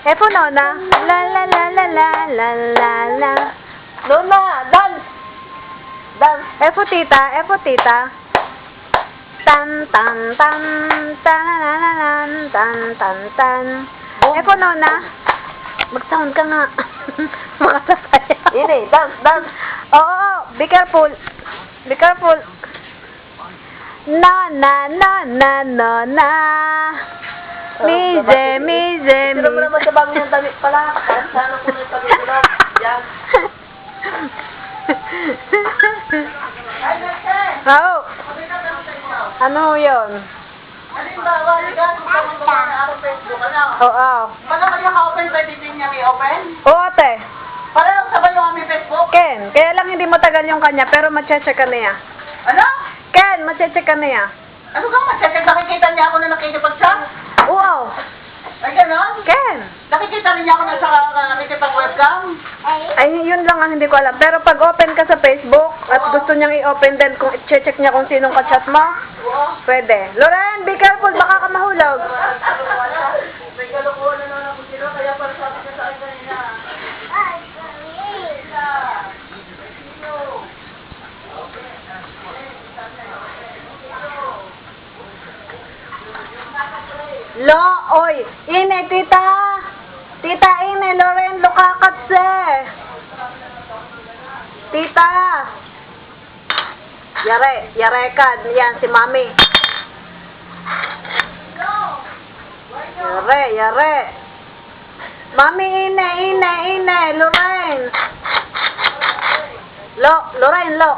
F Nona. La la la la la la la la. Nona, dance! Dance! F Tita. F Tita. Tan tan tan tan tan tan tan. F Nona. Mag-sound ka nga. Makasasaya. Ini, dance, dance! Oo, be careful. Be careful. Na na na na na na. Mize, mize, Sino mo naman mize. sa bago niyang damit pala? Kahit sana po na yung damit ko. Yan. Ay, Nete! Oo. Ano yun? Halimbawa, ligan, kung tama na ako Facebook, ano? Oo. Paano kanya ka-open, pwede din niya may open? Oo, ate. Para lang sabay yung aming Facebook? Ken, kaya lang hindi matagal yung kanya, pero machecheck ka niya. Ano? Ken, machecheck ka niya. Ano ka ma-check? Nakikita niya ako na nakikipag-chat? Oo. Ay, gano'n? Ken. Nakikita rin niya ako na sa nakikipag-webcam? Ay, yun lang ang hindi ko alam. Pero pag open ka sa Facebook at gusto niyang i-open din kung i-check niya kung sinong ka-chat mo, Oo. pwede. Loren, be careful, baka ka mahulog. May kalukuhan na naman ako sila, kaya para sabi niya sa akin kanina. Lo, oy, ine, tita. Tita, ine, Loren, lukakatse. Tita. Yare ka. Yan, si mami. Yare. Mami, ine, Loren. Loren, lo.